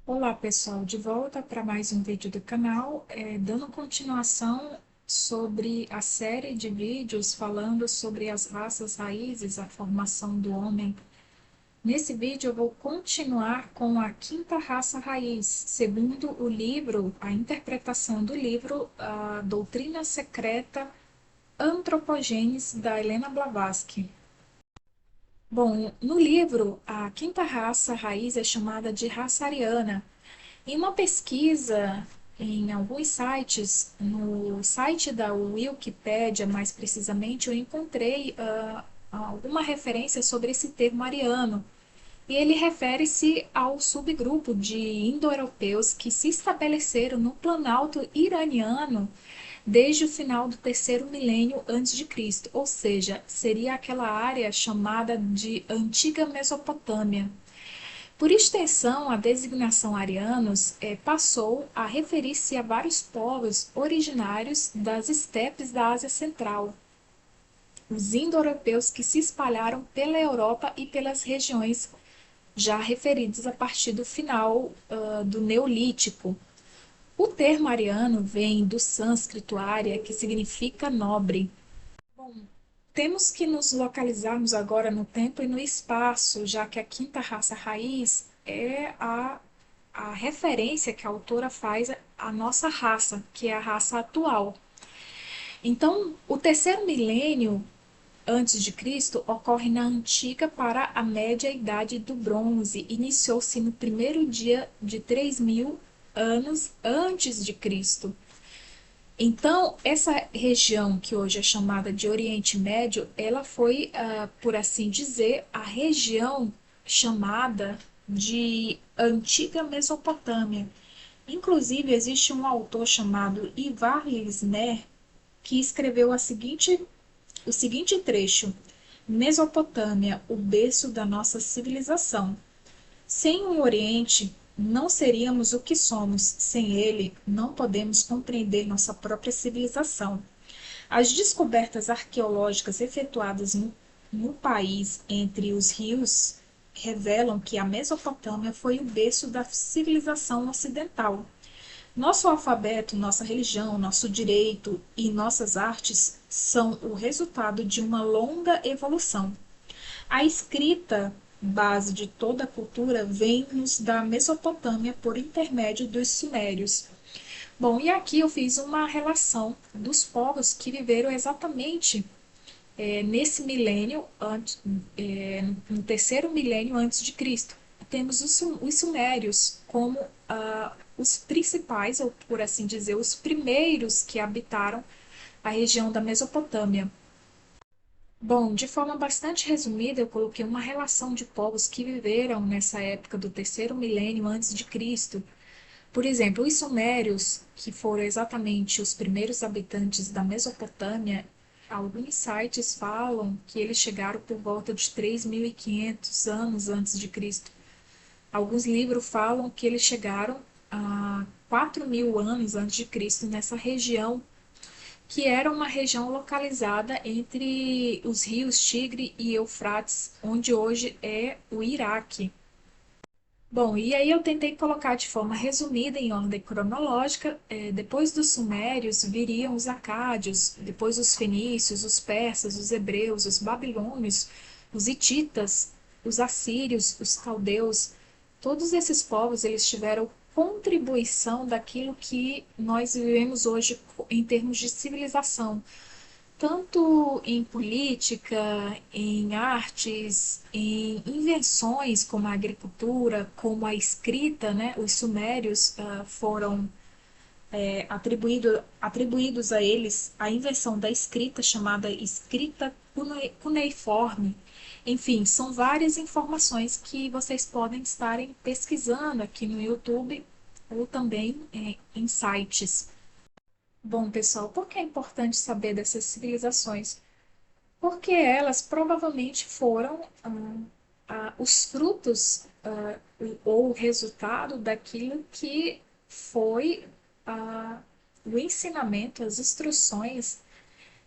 Olá pessoal, de volta para mais um vídeo do canal, dando continuação sobre a série de vídeos falando sobre as raças raízes, a formação do homem. Nesse vídeo eu vou continuar com a quinta raça raiz, segundo o livro, a interpretação do livro A Doutrina Secreta Antropogênese, da Helena Blavatsky. Bom, no livro, a quinta raça raiz é chamada de raça ariana. Em uma pesquisa em alguns sites, no site da Wikipédia, mais precisamente, eu encontrei alguma referência sobre esse termo ariano. E ele refere-se ao subgrupo de indo-europeus que se estabeleceram no Planalto iraniano desde o final do terceiro milênio antes de Cristo, ou seja, seria aquela área chamada de Antiga Mesopotâmia. Por extensão, a designação arianos passou a referir-se a vários povos originários das estepes da Ásia Central, os indo-europeus que se espalharam pela Europa e pelas regiões já referidas a partir do final do Neolítico. O termo ariano vem do sânscrito ária, que significa nobre. Bom, temos que nos localizarmos agora no tempo e no espaço, já que a quinta raça raiz é a referência que a autora faz à nossa raça, que é a raça atual. Então, o terceiro milênio antes de Cristo ocorre na antiga para a média idade do bronze. Iniciou-se no primeiro dia de 3.000 anos antes de Cristo. Então, essa região que hoje é chamada de Oriente Médio, ela foi, por assim dizer, a região chamada de Antiga Mesopotâmia. Inclusive, existe um autor chamado Ivar Lisner que escreveu o seguinte trecho: Mesopotâmia, o berço da nossa civilização. Sem o Oriente, não seríamos o que somos. Sem ele, não podemos compreender nossa própria civilização. As descobertas arqueológicas efetuadas no país entre os rios revelam que a Mesopotâmia foi o berço da civilização ocidental. Nosso alfabeto, nossa religião, nosso direito e nossas artes são o resultado de uma longa evolução. A escrita, base de toda a cultura, vem-nos da Mesopotâmia por intermédio dos Sumérios. Bom, e aqui eu fiz uma relação dos povos que viveram exatamente nesse milênio, no terceiro milênio antes de Cristo. Temos os Sumérios como os principais, ou por assim dizer, os primeiros que habitaram a região da Mesopotâmia. Bom, de forma bastante resumida, eu coloquei uma relação de povos que viveram nessa época do terceiro milênio antes de Cristo. Por exemplo, os sumérios, que foram exatamente os primeiros habitantes da Mesopotâmia, alguns sites falam que eles chegaram por volta de 3.500 anos antes de Cristo. Alguns livros falam que eles chegaram a 4.000 anos antes de Cristo nessa região que era uma região localizada entre os rios Tigre e Eufrates, onde hoje é o Iraque. Bom, e aí eu tentei colocar de forma resumida, em ordem cronológica. Depois dos sumérios viriam os acádios, depois os fenícios, os persas, os hebreus, os babilônios, os hititas, os assírios, os caldeus. Todos esses povos eles tiveram contribuição daquilo que nós vivemos hoje em termos de civilização, tanto em política, em artes, em invenções como a agricultura, como a escrita, né? Os sumérios foram atribuídos a eles a invenção da escrita chamada escrita cuneiforme. Enfim, são várias informações que vocês podem estarem pesquisando aqui no YouTube ou também em sites. Bom, pessoal, por que é importante saber dessas civilizações? Porque elas provavelmente foram os frutos ou o resultado daquilo que foi ah, o ensinamento, as instruções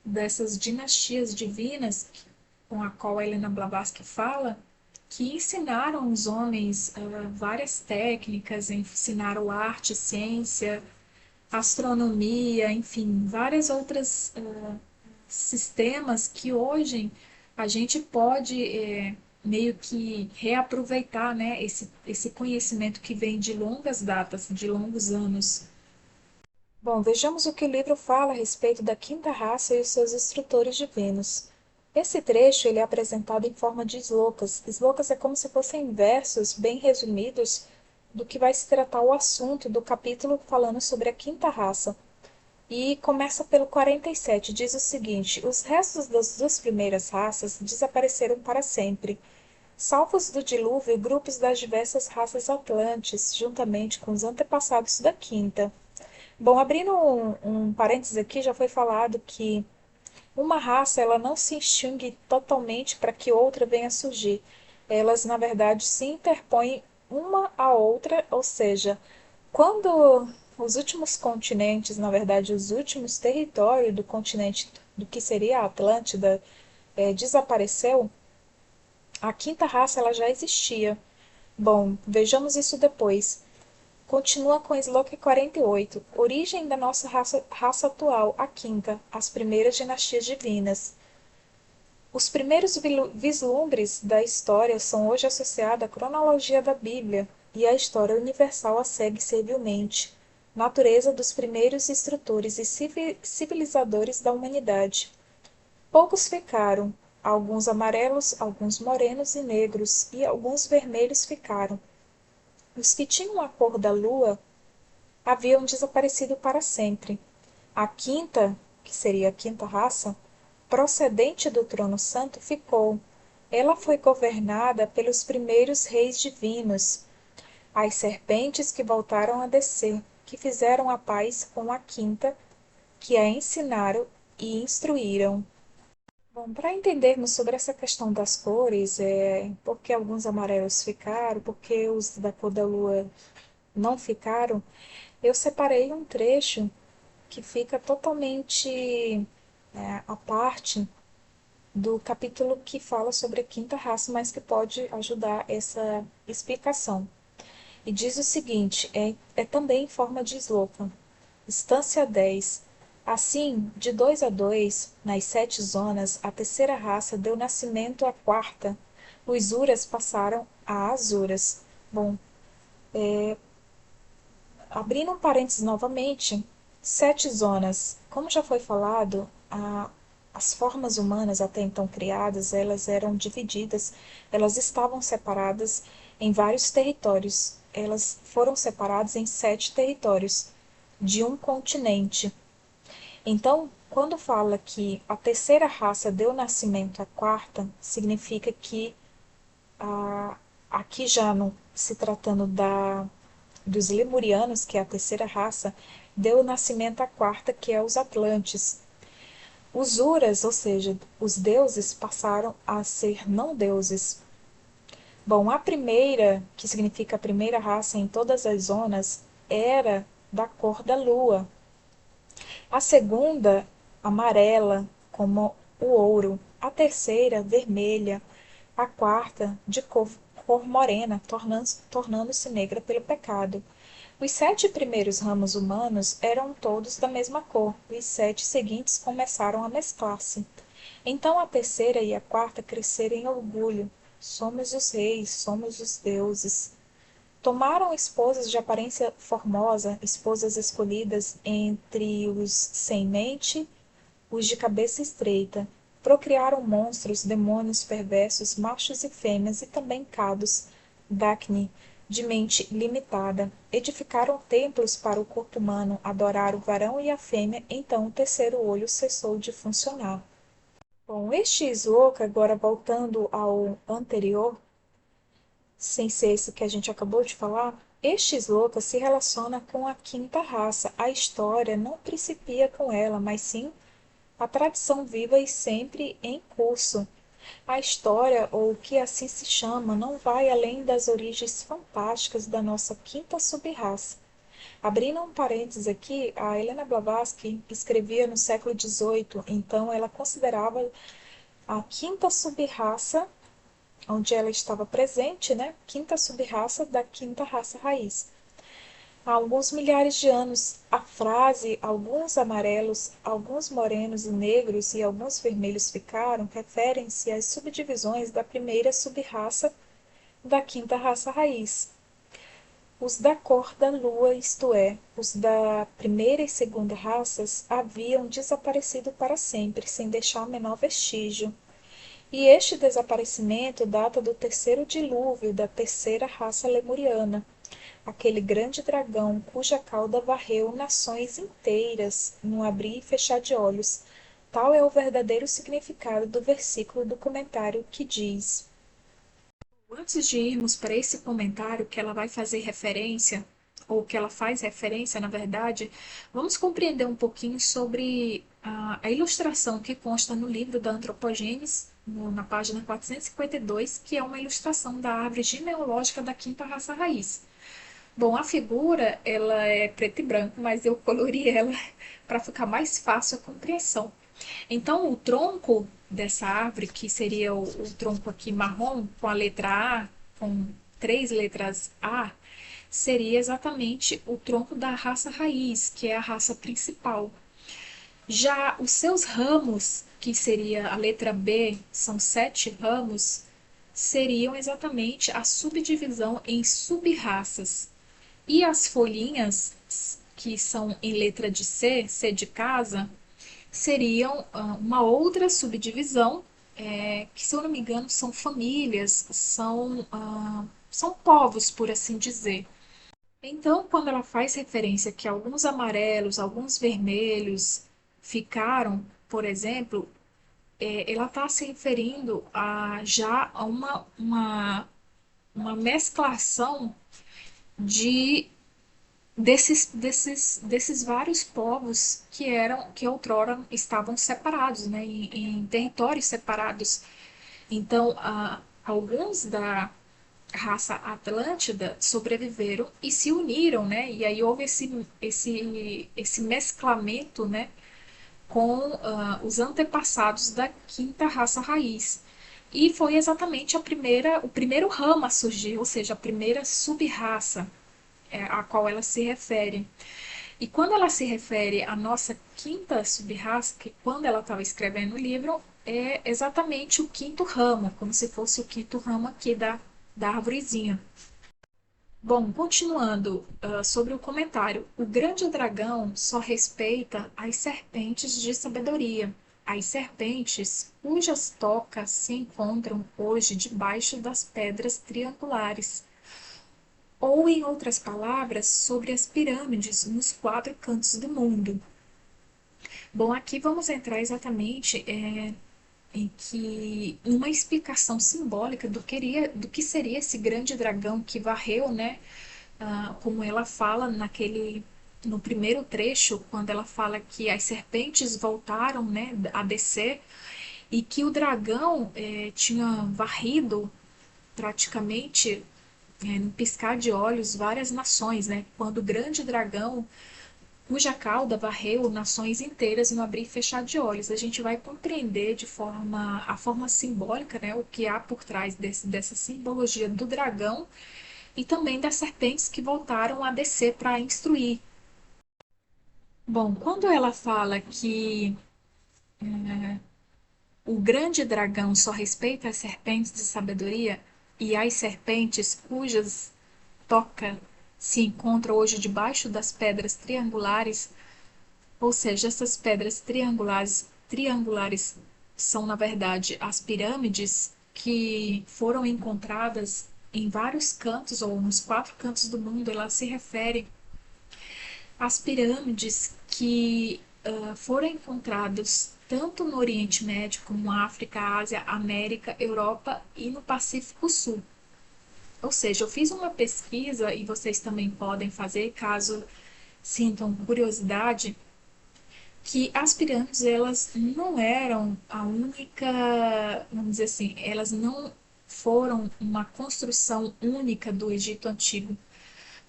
dessas dinastias divinas com a qual a Helena Blavatsky fala, que ensinaram os homens várias técnicas, ensinaram arte, ciência, astronomia, enfim, várias outras sistemas que hoje a gente pode meio que reaproveitar, né, esse conhecimento que vem de longas datas, de longos anos. Bom, vejamos o que o livro fala a respeito da quinta raça e os seus instrutores divinos. Esse trecho ele é apresentado em forma de slocas. Slocas é como se fossem versos bem resumidos do que vai se tratar o assunto do capítulo falando sobre a quinta raça. E começa pelo 47, diz o seguinte: os restos das duas primeiras raças desapareceram para sempre. Salvo os do dilúvio, grupos das diversas raças atlantes, juntamente com os antepassados da quinta. Bom, abrindo um parênteses aqui, já foi falado que uma raça ela não se extingue totalmente para que outra venha a surgir. Elas, na verdade, se interpõem uma à outra, ou seja, quando os últimos continentes, na verdade, os últimos territórios do continente do que seria a Atlântida, desapareceu, a quinta raça ela já existia. Bom, vejamos isso depois. Continua com Sloka 48, origem da nossa raça atual, a quinta, as primeiras dinastias divinas. Os primeiros vislumbres da história são hoje associados à cronologia da Bíblia, e a história universal a segue servilmente. Natureza dos primeiros instrutores e civilizadores da humanidade. Poucos ficaram, alguns amarelos, alguns morenos e negros, e alguns vermelhos ficaram. Os que tinham a cor da lua haviam desaparecido para sempre. A quinta, que seria a quinta raça, procedente do trono santo, ficou. Ela foi governada pelos primeiros reis divinos, as serpentes que voltaram a descer, que fizeram a paz com a quinta, que a ensinaram e instruíram. Bom, para entendermos sobre essa questão das cores, por que alguns amarelos ficaram, por que os da cor da lua não ficaram, eu separei um trecho que fica totalmente à parte do capítulo que fala sobre a quinta raça, mas que pode ajudar essa explicação. E diz o seguinte, é também em forma de slogan. Instância 10. Assim, de 2 a 2, nas 7 zonas, a terceira raça deu nascimento à quarta. Os Uras passaram a Azuras. Bom, abrindo um parênteses novamente, 7 zonas. Como já foi falado, as formas humanas até então criadas, elas eram divididas, elas estavam separadas em vários territórios. Elas foram separadas em 7 territórios de um continente. Então, quando fala que a terceira raça deu nascimento à quarta, significa que aqui já não se tratando dos lemurianos, que é a terceira raça, deu nascimento à quarta, que é os Atlantes. Os Uras, ou seja, os deuses, passaram a ser não-deuses. Bom, a primeira, que significa a primeira raça em todas as zonas, era da cor da lua. A segunda, amarela, como o ouro. A terceira, vermelha. A quarta, de cor morena, tornando-se negra pelo pecado. Os 7 primeiros ramos humanos eram todos da mesma cor, e os 7 seguintes começaram a mesclar-se. Então a terceira e a quarta cresceram em orgulho. Somos os reis, somos os deuses. Tomaram esposas de aparência formosa, esposas escolhidas entre os sem mente, os de cabeça estreita. Procriaram monstros, demônios perversos, machos e fêmeas, e também cados, Dacne, de mente limitada. Edificaram templos para o corpo humano, adoraram o varão e a fêmea, então o terceiro olho cessou de funcionar. Bom, este sloka, agora voltando ao anterior, sem ser esse que a gente acabou de falar, este sloka se relaciona com a quinta raça. A história não principia com ela, mas sim a tradição viva e sempre em curso. A história, ou o que assim se chama, não vai além das origens fantásticas da nossa quinta subraça. Abrindo um parênteses aqui, a Helena Blavatsky escrevia no século XVIII, então ela considerava a quinta subraça onde ela estava presente, né? Quinta subraça da quinta raça raiz. Há alguns milhares de anos, a frase alguns amarelos, alguns morenos e negros e alguns vermelhos ficaram referem-se às subdivisões da primeira subraça da quinta raça raiz. Os da cor da lua, isto é, os da primeira e segunda raças, haviam desaparecido para sempre, sem deixar o menor vestígio. E este desaparecimento data do terceiro dilúvio da terceira raça lemuriana, aquele grande dragão cuja cauda varreu nações inteiras num abrir e fechar de olhos. Tal é o verdadeiro significado do versículo do comentário que diz: antes de irmos para esse comentário que ela vai fazer referência, ou que ela faz referência, na verdade, vamos compreender um pouquinho sobre a ilustração que consta no livro da Antropogênese, na página 452, que é uma ilustração da árvore genealógica da quinta raça raiz. Bom, a figura, ela é preto e branco, mas eu colori ela para ficar mais fácil a compreensão. Então, o tronco dessa árvore, que seria o tronco aqui marrom, com a letra A, com 3 letras A, seria exatamente o tronco da raça raiz, que é a raça principal. Já os seus ramos, que seria a letra B, são 7 ramos, seriam exatamente a subdivisão em sub-raças. E as folhinhas, que são em letra de C, C de casa, seriam uma outra subdivisão, que, se eu não me engano, são famílias, são povos, por assim dizer. Então, quando ela faz referência que alguns amarelos, alguns vermelhos ficaram, por exemplo, ela está se referindo já a uma mesclação de desses vários povos que outrora estavam separados, né, em territórios separados. Então, alguns da raça Atlântida sobreviveram e se uniram, né, e aí houve esse mesclamento, né, com os antepassados da quinta raça raiz. E foi exatamente o primeiro ramo a surgir, ou seja, a primeira sub-raça a qual ela se refere. E quando ela se refere à nossa quinta sub-raça, que quando ela estava escrevendo o livro, é exatamente o quinto ramo, como se fosse o quinto ramo aqui da arvorezinha. Bom, continuando sobre o comentário, o grande dragão só respeita as serpentes de sabedoria, as serpentes cujas tocas se encontram hoje debaixo das pedras triangulares, ou, em outras palavras, sobre as pirâmides nos 4 cantos do mundo. Bom, aqui vamos entrar exatamente em uma explicação simbólica do que seria esse grande dragão que varreu, né? Como ela fala no primeiro trecho, quando ela fala que as serpentes voltaram, né, a descer e que o dragão tinha varrido praticamente no piscar de olhos várias nações, né? Quando o grande dragão, cuja cauda varreu nações inteiras no abrir e fechar de olhos. A gente vai compreender a forma simbólica, né? O que há por trás dessa simbologia do dragão e também das serpentes que voltaram a descer para instruir. Bom, quando ela fala que o grande dragão só respeita as serpentes de sabedoria e as serpentes cujas toca se encontra hoje debaixo das pedras triangulares, ou seja, essas pedras triangulares são, na verdade, as pirâmides que foram encontradas em vários cantos, ou nos 4 cantos do mundo. Ela se refere às pirâmides que foram encontradas tanto no Oriente Médio como na África, Ásia, América, Europa e no Pacífico Sul. Ou seja, eu fiz uma pesquisa e vocês também podem fazer, caso sintam curiosidade, que as pirâmides elas não eram a única, vamos dizer assim, elas não foram uma construção única do Egito Antigo,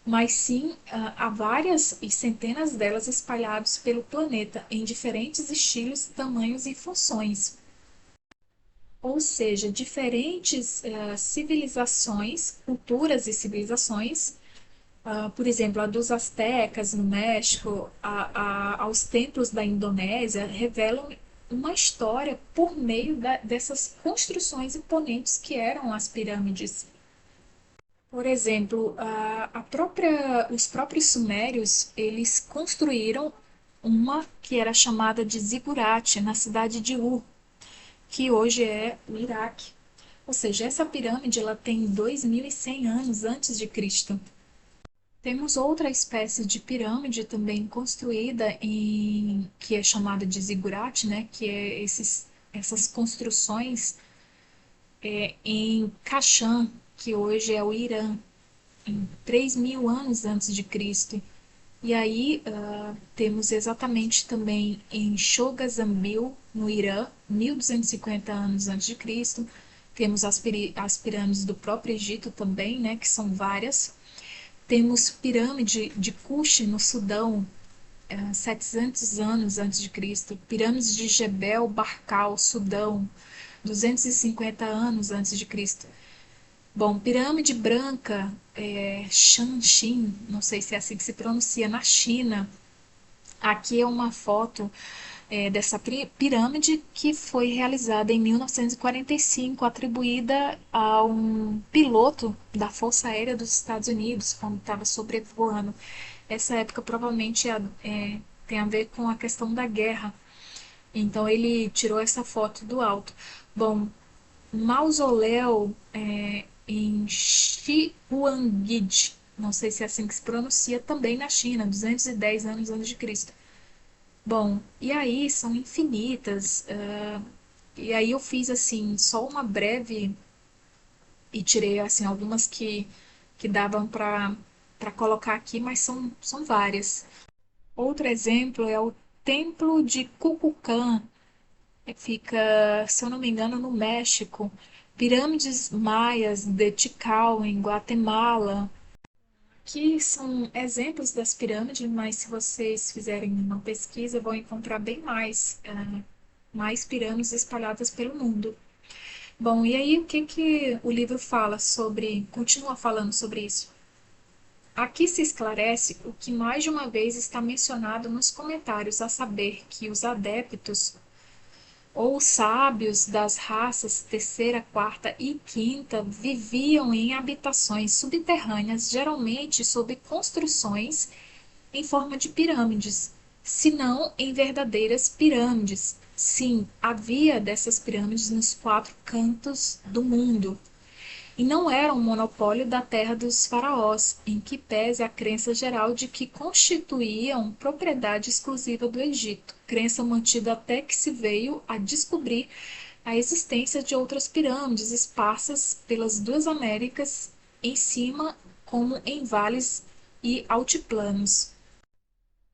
mas sim há várias e centenas delas espalhadas pelo planeta em diferentes estilos, tamanhos e funções. ou seja, diferentes civilizações, culturas e civilizações, por exemplo, a dos astecas no México, aos templos da Indonésia, revelam uma história por meio dessas construções imponentes que eram as pirâmides. Por exemplo, os próprios sumérios, eles construíram uma que era chamada de zigurate na cidade de Ur, que hoje é o Iraque. Ou seja, essa pirâmide ela tem 2.100 anos antes de Cristo. Temos outra espécie de pirâmide também construída que é chamada de zigurate, né? Que é essas construções em Kashan, que hoje é o Irã, em 3.000 anos antes de Cristo. E aí temos exatamente também em Chogazambil, no Irã, 1.250 anos antes de Cristo. Temos as pirâmides do próprio Egito também, né, que são várias. Temos pirâmide de Kush, no Sudão, 700 anos antes de Cristo. Pirâmides de Jebel Barkal, Sudão, 250 anos antes de Cristo. Bom, pirâmide branca, Shanshin, não sei se é assim que se pronuncia, na China. Aqui é uma foto dessa pirâmide que foi realizada em 1945, atribuída a um piloto da Força Aérea dos Estados Unidos, quando estava sobrevoando. Essa época provavelmente tem a ver com a questão da guerra. Então ele tirou essa foto do alto. Bom, mausoléu em Xiuangid, não sei se é assim que se pronuncia, também na China, 210 anos antes de Cristo. Bom, e aí são infinitas, e aí eu fiz assim só uma breve e tirei assim algumas que davam para colocar aqui, mas são várias. Outro exemplo é o Templo de Kukulcán, que fica, se eu não me engano, no México. Pirâmides maias de Tikal, em Guatemala, que são exemplos das pirâmides, mas se vocês fizerem uma pesquisa, vão encontrar bem mais pirâmides espalhadas pelo mundo. Bom, e aí o que que o livro fala sobre, continua falando sobre isso? Aqui se esclarece o que mais de uma vez está mencionado nos comentários, a saber que os adeptos ou sábios das raças terceira, quarta e quinta viviam em habitações subterrâneas, geralmente sob construções em forma de pirâmides, se não em verdadeiras pirâmides. Sim, havia dessas pirâmides nos quatro cantos do mundo. E não era um monopólio da terra dos faraós, em que pese a crença geral de que constituíam propriedade exclusiva do Egito, crença mantida até que se veio a descobrir a existência de outras pirâmides esparsas pelas duas Américas, em cima como em vales e altiplanos.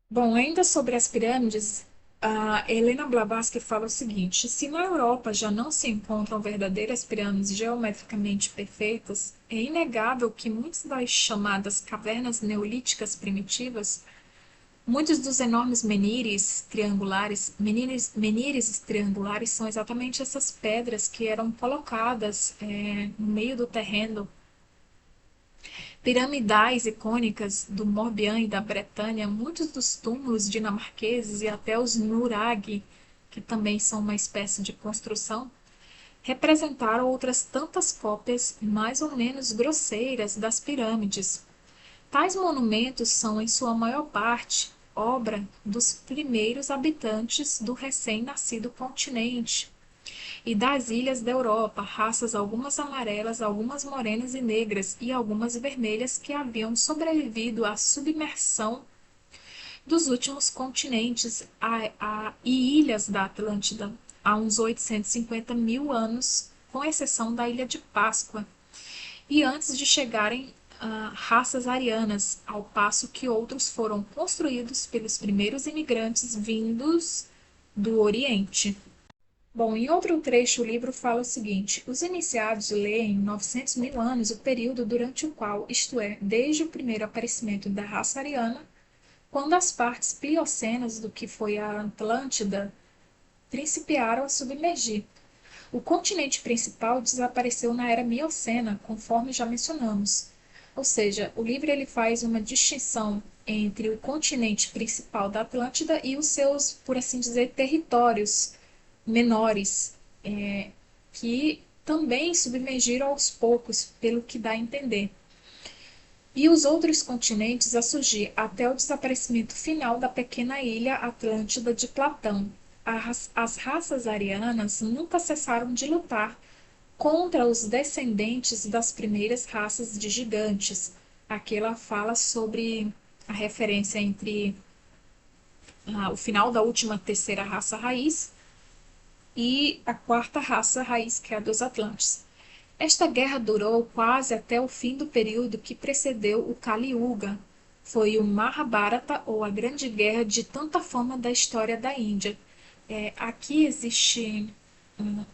Bom, ainda sobre as pirâmides, a Helena Blavatsky fala o seguinte: se na Europa já não se encontram verdadeiras pirâmides geometricamente perfeitas, é inegável que muitas das chamadas cavernas neolíticas primitivas, muitos dos enormes menires triangulares são exatamente essas pedras que eram colocadas no meio do terreno piramidais icônicas do Morbihan e da Bretanha, muitos dos túmulos dinamarqueses e até os nurag, que também são uma espécie de construção, representaram outras tantas cópias mais ou menos grosseiras das pirâmides. Tais monumentos são, em sua maior parte, obra dos primeiros habitantes do recém-nascido continente e das ilhas da Europa, raças algumas amarelas, algumas morenas e negras e algumas vermelhas que haviam sobrevivido à submersão dos últimos continentes e ilhas da Atlântida há uns 850 mil anos, com exceção da Ilha de Páscoa, e antes de chegarem raças arianas, ao passo que outros foram construídos pelos primeiros imigrantes vindos do Oriente. Bom, em outro trecho, o livro fala o seguinte: os iniciados leem 900 mil anos o período durante o qual, isto é, desde o primeiro aparecimento da raça ariana, quando as partes pliocenas do que foi a Atlântida principiaram a submergir. O continente principal desapareceu na era Miocena, conforme já mencionamos. Ou seja, o livro ele faz uma distinção entre o continente principal da Atlântida e os seus, por assim dizer, territórios menores, que também submergiram aos poucos, pelo que dá a entender. E os outros continentes a surgir até o desaparecimento final da pequena ilha Atlântida de Platão. As raças arianas nunca cessaram de lutar contra os descendentes das primeiras raças de gigantes. Aqui ela fala sobre a referência entre o final da última terceira raça raiz e a quarta raça raiz, que é a dos Atlantes. Esta guerra durou quase até o fim do período que precedeu o Kali Yuga. Foi o Mahabharata, ou a Grande Guerra de tanta fama da história da Índia. Aqui existe,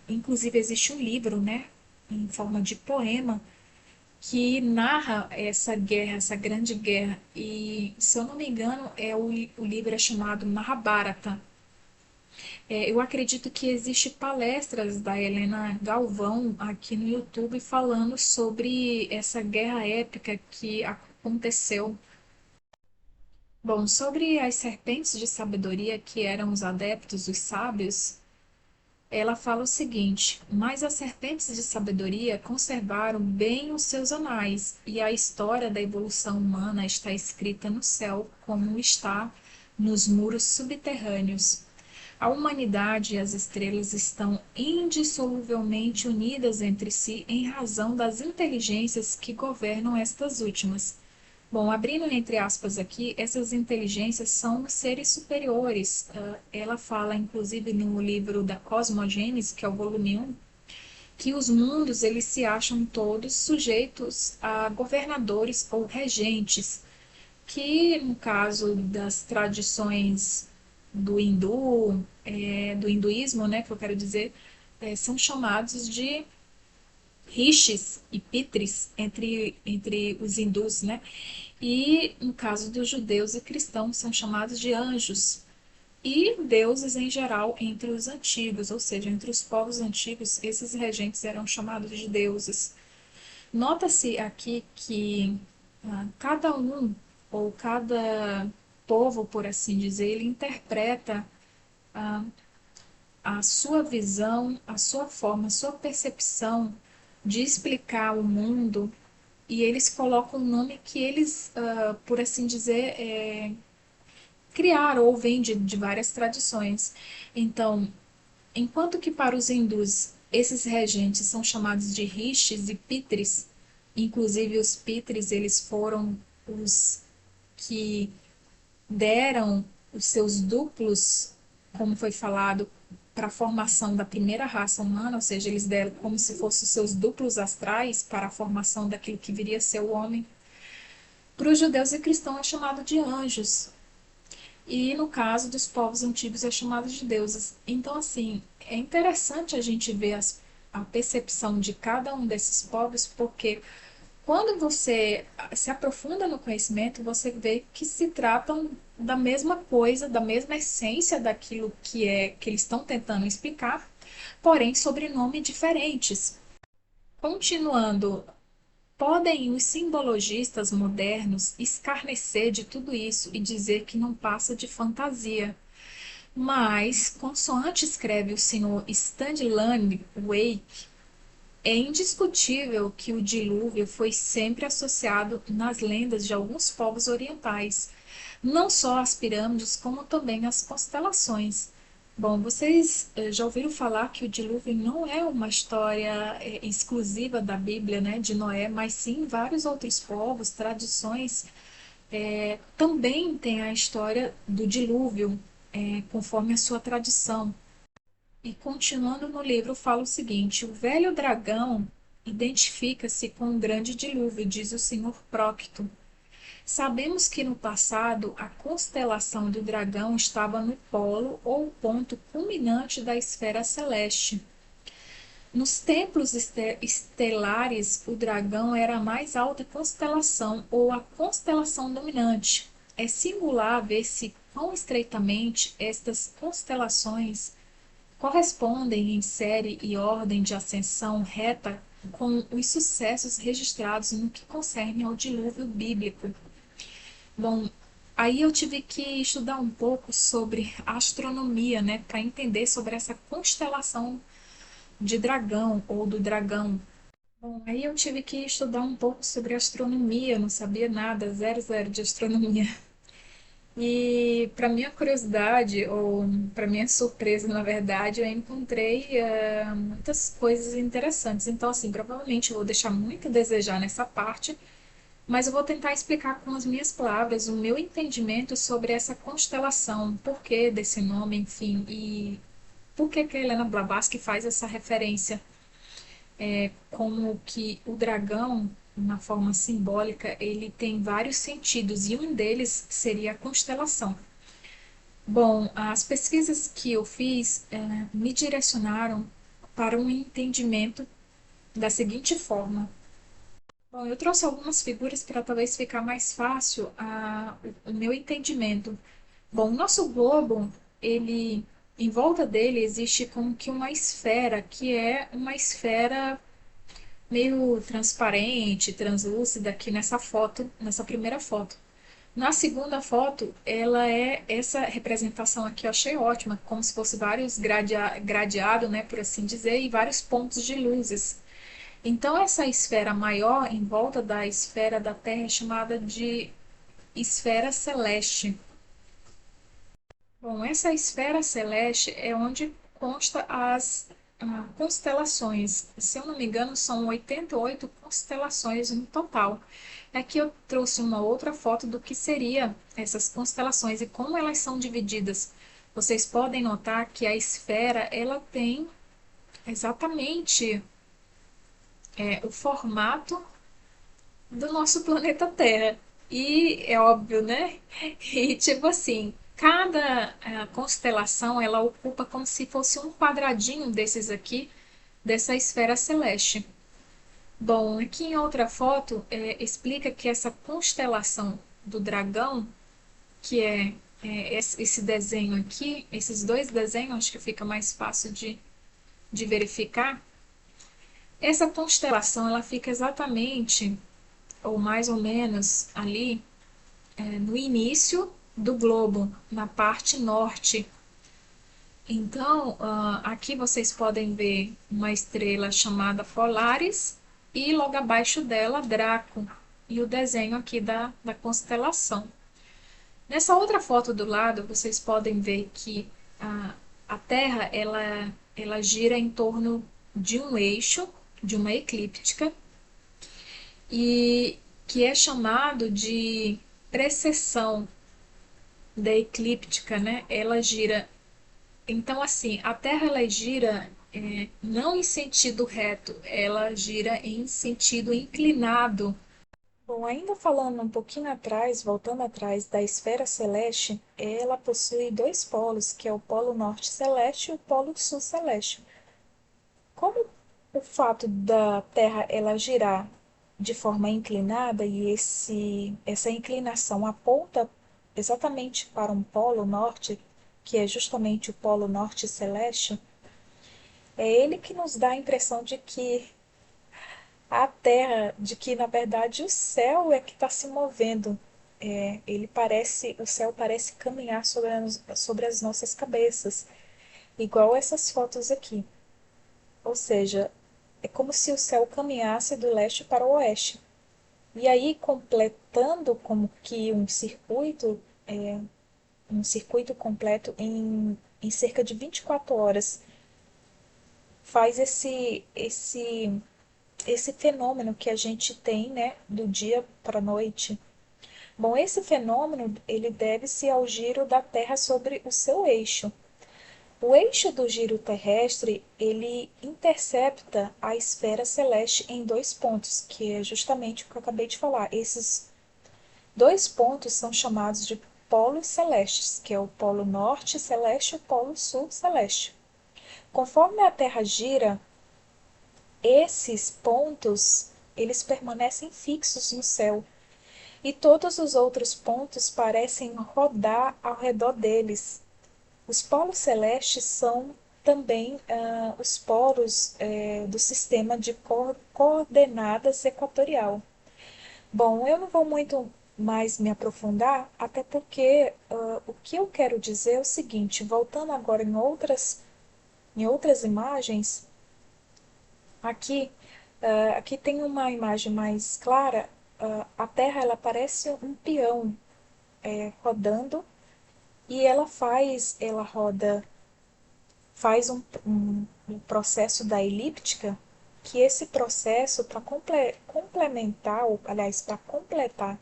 inclusive existe um livro, né, em forma de poema, que narra essa guerra, essa grande guerra. E, se eu não me engano, o livro é chamado Mahabharata. Eu acredito que existe palestras da Helena Galvão aqui no YouTube falando sobre essa guerra épica que aconteceu. Bom, sobre as serpentes de sabedoria que eram os adeptos, os sábios, ela fala o seguinte: mas as serpentes de sabedoria conservaram bem os seus anais, e a história da evolução humana está escrita no céu, como está nos muros subterrâneos. A humanidade e as estrelas estão indissoluvelmente unidas entre si em razão das inteligências que governam estas últimas. Bom, abrindo entre aspas aqui, essas inteligências são seres superiores. Ela fala, inclusive, no livro da Cosmogênese, que é o volume 1, que os mundos eles se acham todos sujeitos a governadores ou regentes, que no caso das tradições do hindu, do hinduísmo, né, que eu quero dizer, são chamados de rishis e pitris entre os hindus, né? E no caso dos judeus e cristãos são chamados de anjos. E deuses em geral entre os antigos, ou seja, entre os povos antigos, esses regentes eram chamados de deuses. Nota-se aqui que cada um, ou cada povo, por assim dizer, ele interpreta ah, a sua visão, a sua forma, a sua percepção de explicar o mundo, e eles colocam o nome que eles, por assim dizer, criaram ou vêm de várias tradições. Então, enquanto que para os hindus esses regentes são chamados de rishis e pitris, inclusive os pitris eles foram os que deram os seus duplos, como foi falado, para a formação da primeira raça humana, ou seja, eles deram como se fossem os seus duplos astrais para a formação daquilo que viria a ser o homem. Para os judeus e cristãos é chamado de anjos, e no caso dos povos antigos é chamado de deuses. Então, assim, é interessante a gente ver a percepção de cada um desses povos, porque quando você se aprofunda no conhecimento, você vê que se tratam da mesma coisa, da mesma essência daquilo que eles estão tentando explicar, porém sobrenomes diferentes. Continuando, podem os simbologistas modernos escarnecer de tudo isso e dizer que não passa de fantasia. Mas, consoante escreve o senhor Stanley Wake, é indiscutível que o dilúvio foi sempre associado nas lendas de alguns povos orientais, não só às pirâmides, como também às constelações. Bom, vocês já ouviram falar que o dilúvio não é uma história exclusiva da Bíblia, né, de Noé, mas sim vários outros povos, tradições também têm a história do dilúvio, conforme a sua tradição. E continuando no livro, fala o seguinte: o velho dragão identifica-se com um grande dilúvio, diz o senhor Prócto. Sabemos que no passado a constelação do dragão estava no polo ou ponto culminante da esfera celeste. Nos templos estelares, o dragão era a mais alta constelação ou a constelação dominante. É singular ver-se quão estreitamente estas constelações correspondem em série e ordem de ascensão reta com os sucessos registrados no que concerne ao dilúvio bíblico. Bom, aí eu tive que estudar um pouco sobre astronomia, né, para entender sobre essa constelação de dragão ou do dragão. Bom, aí eu tive que estudar um pouco sobre astronomia, eu não sabia nada, zero, zero de astronomia. E para minha curiosidade, ou para minha surpresa, na verdade, eu encontrei muitas coisas interessantes. Então, assim, provavelmente eu vou deixar muito a desejar nessa parte, mas eu vou tentar explicar com as minhas palavras o meu entendimento sobre essa constelação, por que desse nome, enfim, e por que que a Helena Blavatsky faz essa referência, como que o dragão, na forma simbólica, ele tem vários sentidos, e um deles seria a constelação. Bom, as pesquisas que eu fiz me direcionaram para um entendimento da seguinte forma. Bom, eu trouxe algumas figuras para talvez ficar mais fácil o meu entendimento. Bom, o nosso globo, ele, em volta dele existe como que uma esfera, que é uma esfera meio transparente, translúcida aqui nessa foto, nessa primeira foto. Na segunda foto, ela é essa representação aqui, eu achei ótima, como se fosse vários gradeado, né, por assim dizer, e vários pontos de luzes. Então, essa esfera maior em volta da esfera da Terra é chamada de esfera celeste. Bom, essa esfera celeste é onde consta as constelações. Se eu não me engano, são 88 constelações no total. Aqui eu trouxe uma outra foto do que seria essas constelações e como elas são divididas. Vocês podem notar que a esfera ela tem exatamente o formato do nosso planeta Terra. E é óbvio, né? E tipo assim, cada constelação ela ocupa como se fosse um quadradinho desses aqui, dessa esfera celeste. Bom, aqui em outra foto explica que essa constelação do dragão, que é esse desenho aqui, esses dois desenhos, acho que fica mais fácil de verificar. Essa constelação ela fica exatamente, ou mais ou menos ali, no início do globo, na parte norte. Então, aqui vocês podem ver uma estrela chamada Polaris e logo abaixo dela Draco e o desenho aqui da constelação. Nessa outra foto do lado, vocês podem ver que a Terra ela gira em torno de um eixo, de uma eclíptica, e que é chamado de precessão da eclíptica, né? Ela gira. Então, assim, a Terra ela gira não em sentido reto, ela gira em sentido inclinado. Bom, ainda falando um pouquinho atrás, voltando atrás da esfera celeste, ela possui dois polos, que é o polo norte celeste e o polo sul celeste. Como o fato da Terra ela girar de forma inclinada e essa inclinação aponta exatamente para um polo norte, que é justamente o polo norte celeste, é ele que nos dá a impressão de que a Terra, de que na verdade o céu é que está se movendo. O céu parece caminhar sobre as nossas cabeças, igual essas fotos aqui. Ou seja, é como se o céu caminhasse do leste para o oeste. E aí, completando como que um circuito completo em cerca de 24 horas, faz esse fenômeno que a gente tem, né, do dia para a noite. Bom, esse fenômeno ele deve-se ao giro da Terra sobre o seu eixo. O eixo do giro terrestre, ele intercepta a esfera celeste em dois pontos, que é justamente o que eu acabei de falar. Esses dois pontos são chamados de polos celestes, que é o polo norte celeste e o polo sul celeste. Conforme a Terra gira, esses pontos, eles permanecem fixos no céu, e todos os outros pontos parecem rodar ao redor deles. Os polos celestes são também os polos do sistema de coordenadas equatorial. Bom, eu não vou muito mais me aprofundar, até porque o que eu quero dizer é o seguinte, voltando agora em outras imagens, aqui, aqui tem uma imagem mais clara, a Terra ela parece um peão rodando e ela roda, faz um processo da elíptica, que esse processo, para complementar, ou, aliás, para completar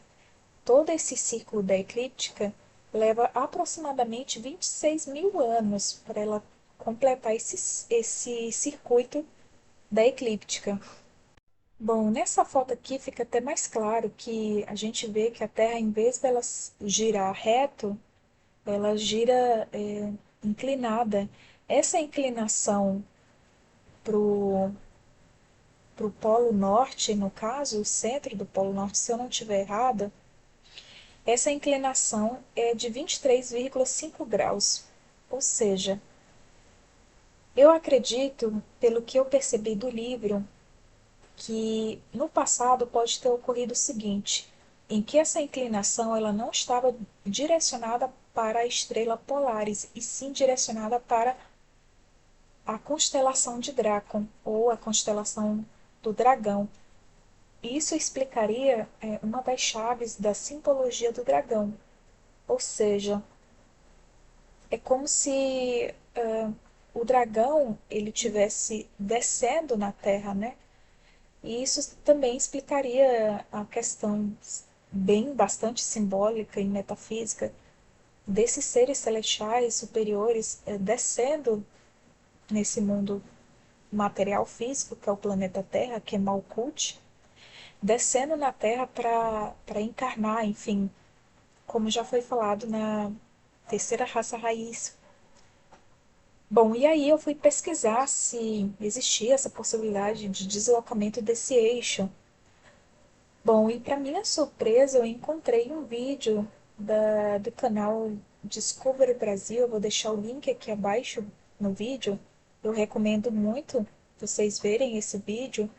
todo esse círculo da eclíptica, leva aproximadamente 26 mil anos para ela completar esse circuito da eclíptica. Bom, nessa foto aqui fica até mais claro que a gente vê que a Terra, em vez dela girar reto, ela gira inclinada. Essa inclinação para o Polo Norte, no caso, o centro do Polo Norte, se eu não estiver errada, essa inclinação é de 23,5 graus. Ou seja, eu acredito, pelo que eu percebi do livro, que no passado pode ter ocorrido o seguinte, em que essa inclinação ela não estava direcionada para a estrela Polaris, e sim direcionada para a constelação de Draco, ou a constelação do Dragão. Isso explicaria uma das chaves da simbologia do dragão, ou seja, é como se o dragão ele tivesse descendo na Terra, né? E isso também explicaria a questão bem bastante simbólica e metafísica desses seres celestiais superiores descendo nesse mundo material físico, que é o planeta Terra, que é Malkuth, descendo na Terra para encarnar, enfim, como já foi falado na terceira raça raiz. Bom, e aí eu fui pesquisar se existia essa possibilidade de deslocamento desse eixo. Bom, e para minha surpresa, eu encontrei um vídeo do canal Discovery Brasil. Eu vou deixar o link aqui abaixo no vídeo. Eu recomendo muito vocês verem esse vídeo,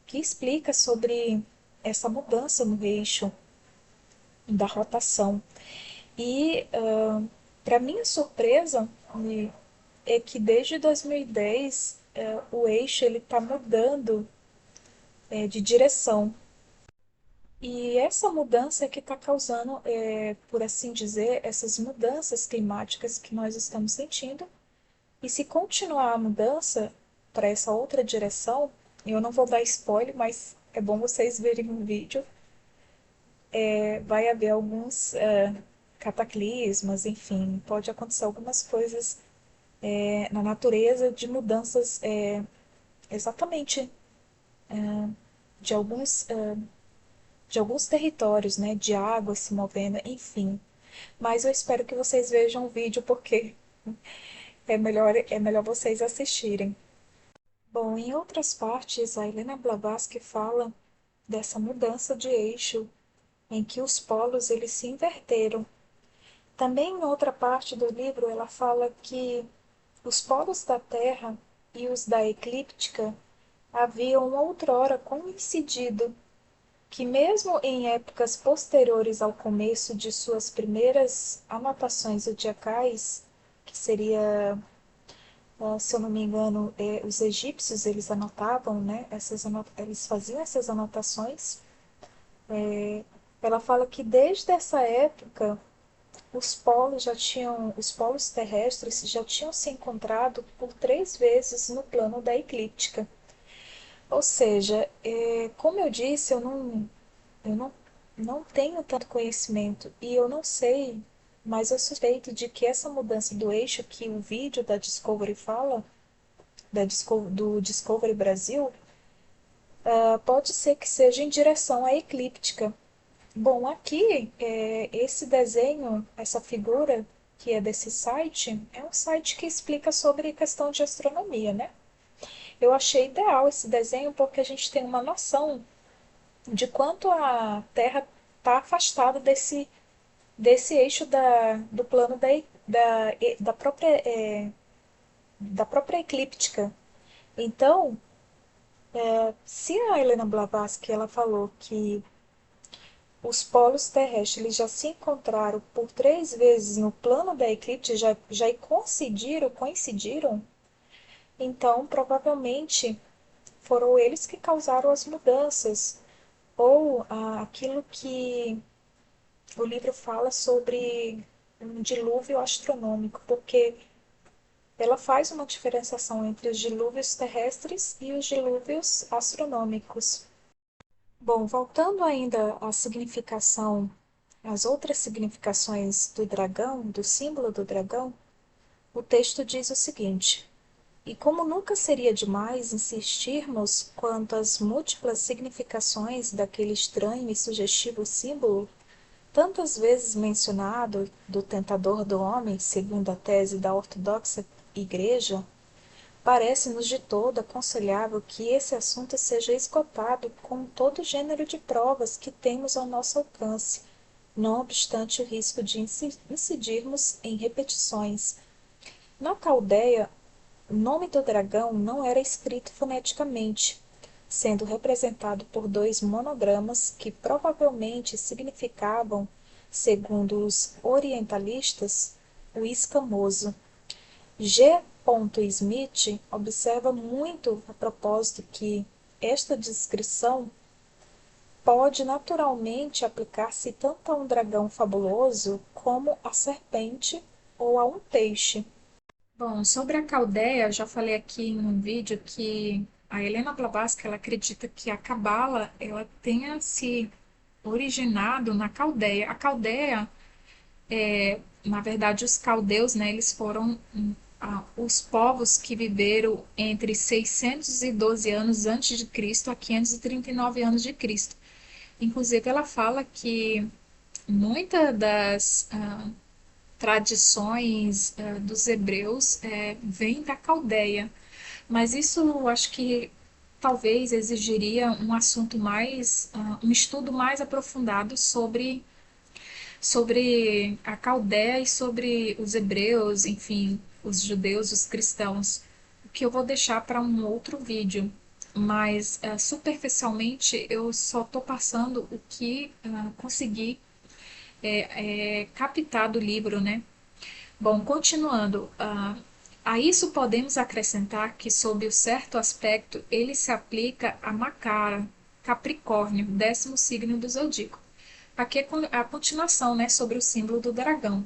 que explica sobre essa mudança no eixo da rotação. E, para minha surpresa, é que desde 2010 o eixo ele está mudando de direção. E essa mudança é que está causando, por assim dizer, essas mudanças climáticas que nós estamos sentindo. E se continuar a mudança para essa outra direção, eu não vou dar spoiler, mas é bom vocês verem o vídeo. Vai haver alguns cataclismas, enfim, pode acontecer algumas coisas na natureza de mudanças exatamente de de alguns territórios, né, de água se movendo, enfim. Mas eu espero que vocês vejam o vídeo porque é melhor vocês assistirem. Bom, em outras partes, a Helena Blavatsky fala dessa mudança de eixo em que os polos eles se inverteram. Também em outra parte do livro ela fala que os polos da Terra e os da eclíptica haviam outrora coincidido, que mesmo em épocas posteriores ao começo de suas primeiras anotações zodiacais, que seria, se eu não me engano, os egípcios eles anotavam, né? Eles faziam essas anotações. Ela fala que desde essa época os polos terrestres já tinham se encontrado por 3 vezes no plano da eclíptica. Ou seja, como eu disse, eu não tenho tanto conhecimento e eu não sei, mas eu suspeito de que essa mudança do eixo que o vídeo da Discovery fala, do Discovery Brasil, pode ser que seja em direção à eclíptica. Bom, aqui, esse desenho, essa figura que é desse site, é um site que explica sobre questão de astronomia, né? Eu achei ideal esse desenho porque a gente tem uma noção de quanto a Terra está afastada desse eixo do plano da própria da própria eclíptica. Então, se a Helena Blavatsky ela falou que os polos terrestres eles já se encontraram por 3 vezes no plano da eclíptica, já coincidiram, então provavelmente foram eles que causaram as mudanças, ou aquilo que o livro fala sobre um dilúvio astronômico, porque ela faz uma diferenciação entre os dilúvios terrestres e os dilúvios astronômicos. Bom, voltando ainda à significação, as outras significações do dragão, do símbolo do dragão, o texto diz o seguinte: e como nunca seria demais insistirmos quanto às múltiplas significações daquele estranho e sugestivo símbolo, tantas vezes mencionado do tentador do homem, segundo a tese da ortodoxa Igreja, parece-nos de todo aconselhável que esse assunto seja esgotado com todo gênero de provas que temos ao nosso alcance, não obstante o risco de incidirmos em repetições. Na Caldeia, o nome do dragão não era escrito foneticamente, sendo representado por 2 monogramas que provavelmente significavam, segundo os orientalistas, o escamoso. G. Smith observa muito a propósito que esta descrição pode naturalmente aplicar-se tanto a um dragão fabuloso como a serpente ou a um peixe. Bom, sobre a Caldeia, já falei aqui em um vídeo que a Helena Blavatsky ela acredita que a Cabala ela tenha se originado na Caldeia. A Caldeia, na verdade, os caldeus, né, eles foram os povos que viveram entre 612 anos antes de Cristo a 539 anos de Cristo. Inclusive, ela fala que muitas das tradições dos hebreus vêm da Caldeia, mas isso eu acho que talvez exigiria um assunto mais, um estudo mais aprofundado sobre a Caldeia e sobre os hebreus, enfim, os judeus, os cristãos, o que eu vou deixar para um outro vídeo. Mas superficialmente eu só estou passando o que consegui captar do livro, né? Bom, continuando, a isso podemos acrescentar que, sob o certo aspecto, ele se aplica a Macara, Capricórnio, 10º signo do zodíaco. Aqui é a continuação, né, sobre o símbolo do dragão.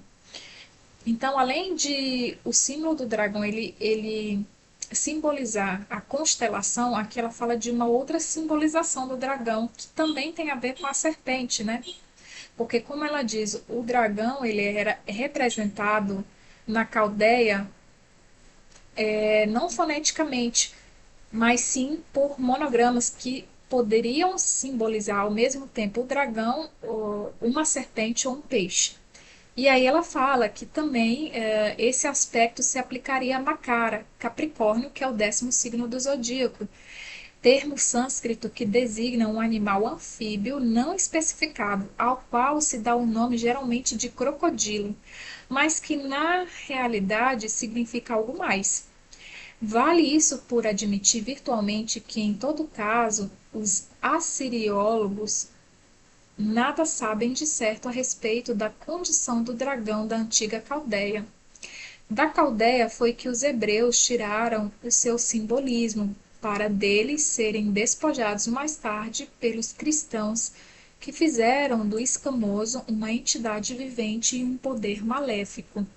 Então, além de o símbolo do dragão ele simbolizar a constelação, aqui ela fala de uma outra simbolização do dragão, que também tem a ver com a serpente, né? Porque, como ela diz, o dragão ele era representado na Caldeia não foneticamente, mas sim por monogramas que poderiam simbolizar ao mesmo tempo o dragão, uma serpente ou um peixe. E aí ela fala que também esse aspecto se aplicaria a Makara, Capricórnio, que é o 10º signo do zodíaco, termo sânscrito que designa um animal anfíbio não especificado, ao qual se dá o nome geralmente de crocodilo, mas que na realidade significa algo mais. Vale isso por admitir virtualmente que, em todo caso, os assiriólogos nada sabem de certo a respeito da condição do dragão da antiga Caldeia. Da Caldeia foi que os hebreus tiraram o seu simbolismo, para deles serem despojados mais tarde pelos cristãos, que fizeram do escamoso uma entidade vivente e um poder maléfico.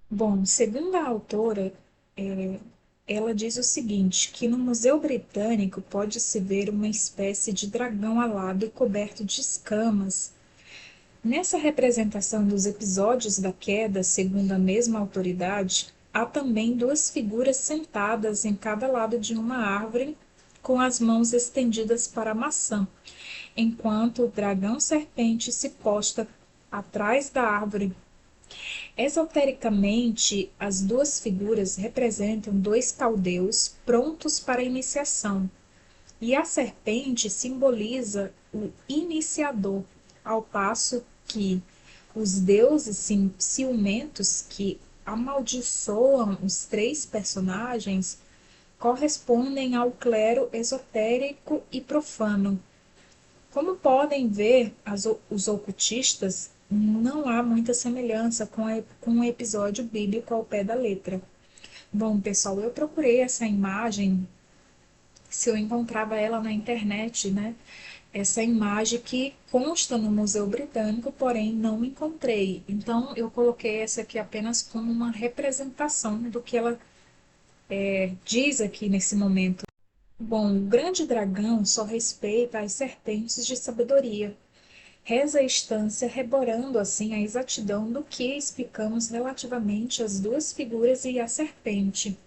Bom, segundo a autora, é, ela diz o seguinte, que no Museu Britânico pode-se ver uma espécie de dragão alado coberto de escamas. Nessa representação dos episódios da queda, segundo a mesma autoridade, há também 2 figuras sentadas em cada lado de uma árvore, com as mãos estendidas para a maçã, enquanto o dragão serpente se posta atrás da árvore. Esotericamente, as 2 figuras representam 2 caldeus prontos para a iniciação, e a serpente simboliza o iniciador, ao passo que os deuses ciumentos, que amaldiçoam os três personagens correspondem ao clero esotérico e profano. Como podem ver, os ocultistas, não há muita semelhança com o episódio bíblico ao pé da letra. Bom, pessoal, eu procurei essa imagem, se eu encontrava ela na internet, né? Essa imagem que consta no Museu Britânico, porém não encontrei. Então, eu coloquei essa aqui apenas como uma representação do que ela diz aqui nesse momento. Bom, o grande dragão só respeita as serpentes de sabedoria. Reza a estância, reborando assim a exatidão do que explicamos relativamente às duas figuras e à serpente.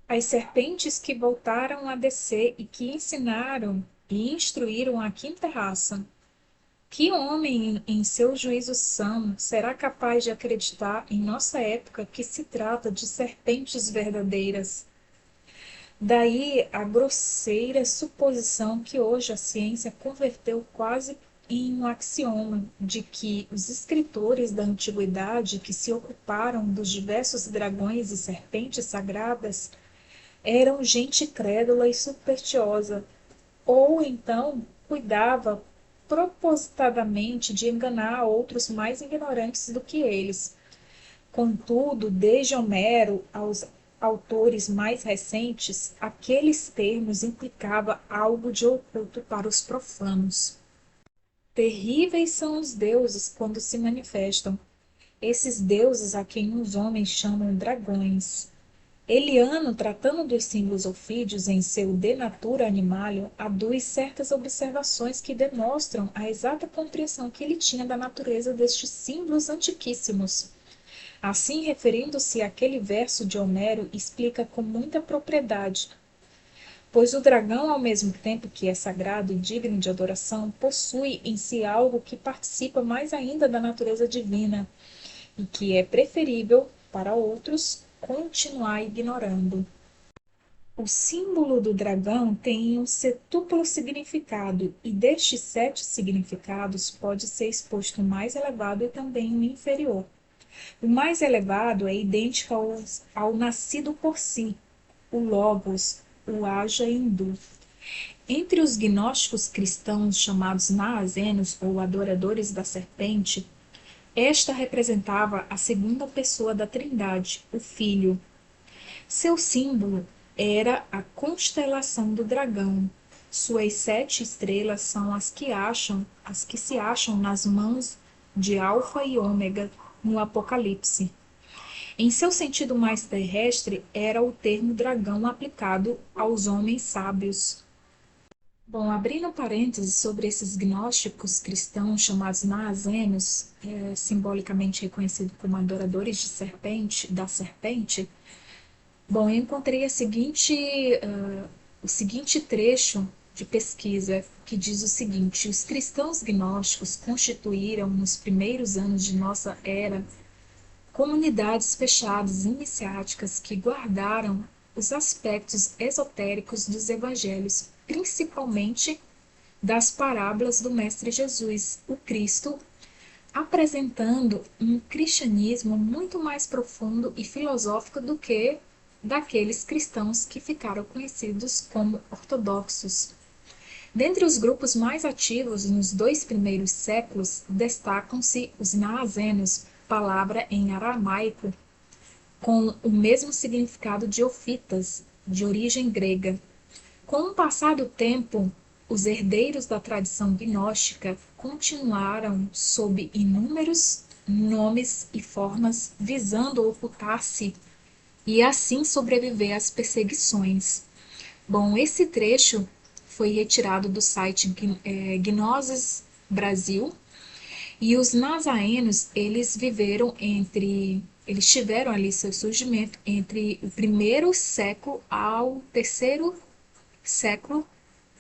As serpentes que voltaram a descer e que ensinaram e instruíram a quinta raça. Que homem, em seu juízo são, será capaz de acreditar em nossa época que se trata de serpentes verdadeiras? Daí a grosseira suposição que hoje a ciência converteu quase em um axioma de que os escritores da antiguidade que se ocuparam dos diversos dragões e serpentes sagradas eram gente crédula e supersticiosa, ou então cuidava propositadamente de enganar outros mais ignorantes do que eles. Contudo, desde Homero aos autores mais recentes, aqueles termos implicavam algo de oculto para os profanos. Terríveis são os deuses quando se manifestam, esses deuses a quem os homens chamam dragões. Eliano, tratando dos símbolos ofídeos em seu De Natura Animalium, aduz certas observações que demonstram a exata compreensão que ele tinha da natureza destes símbolos antiquíssimos. Assim, referindo-se àquele verso de Homero, explica com muita propriedade: pois o dragão, ao mesmo tempo que é sagrado e digno de adoração, possui em si algo que participa mais ainda da natureza divina e que é preferível, para outros, continuar ignorando. O símbolo do dragão tem um setúplo significado, e destes 7 significados pode ser exposto o mais elevado e também o inferior. O mais elevado é idêntico ao nascido por si, o Logos, o Aja hindu. Entre os gnósticos cristãos chamados naazenos ou adoradores da serpente, esta representava a segunda pessoa da Trindade, o Filho. Seu símbolo era a constelação do dragão. Suas 7 estrelas são as que se acham nas mãos de Alfa e Ômega no Apocalipse. Em seu sentido mais terrestre, era o termo dragão aplicado aos homens sábios. Bom, abrindo parênteses sobre esses gnósticos cristãos chamados naazênios, simbolicamente reconhecidos como adoradores de serpente, da serpente, bom, eu encontrei o seguinte trecho de pesquisa que diz o seguinte: os cristãos gnósticos constituíram, nos primeiros anos de nossa era, comunidades fechadas iniciáticas que guardaram os aspectos esotéricos dos evangelhos, principalmente das parábolas do Mestre Jesus, o Cristo, apresentando um cristianismo muito mais profundo e filosófico do que daqueles cristãos que ficaram conhecidos como ortodoxos. Dentre os grupos mais ativos nos 2 primeiros séculos, destacam-se os naazênios, palavra em aramaico com o mesmo significado de ofitas, de origem grega. Com o passar do tempo, os herdeiros da tradição gnóstica continuaram sob inúmeros nomes e formas, visando ocultar-se e assim sobreviver às perseguições. Bom, esse trecho foi retirado do site Gnosis Brasil, e os nazaenos, eles tiveram ali seu surgimento entre o primeiro século ao terceiro século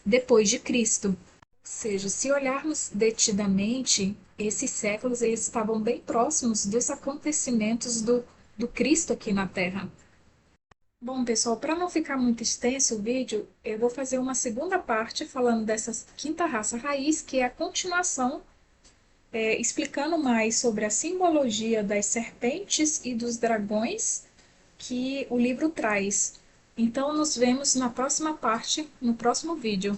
depois de Cristo. Ou seja, se olharmos detidamente, esses séculos eles estavam bem próximos dos acontecimentos do Cristo aqui na Terra. Bom, pessoal, para não ficar muito extenso o vídeo, eu vou fazer uma segunda parte falando dessa quinta raça raiz, que é a continuação explicando mais sobre a simbologia das serpentes e dos dragões que o livro traz. Então, nos vemos na próxima parte, no próximo vídeo.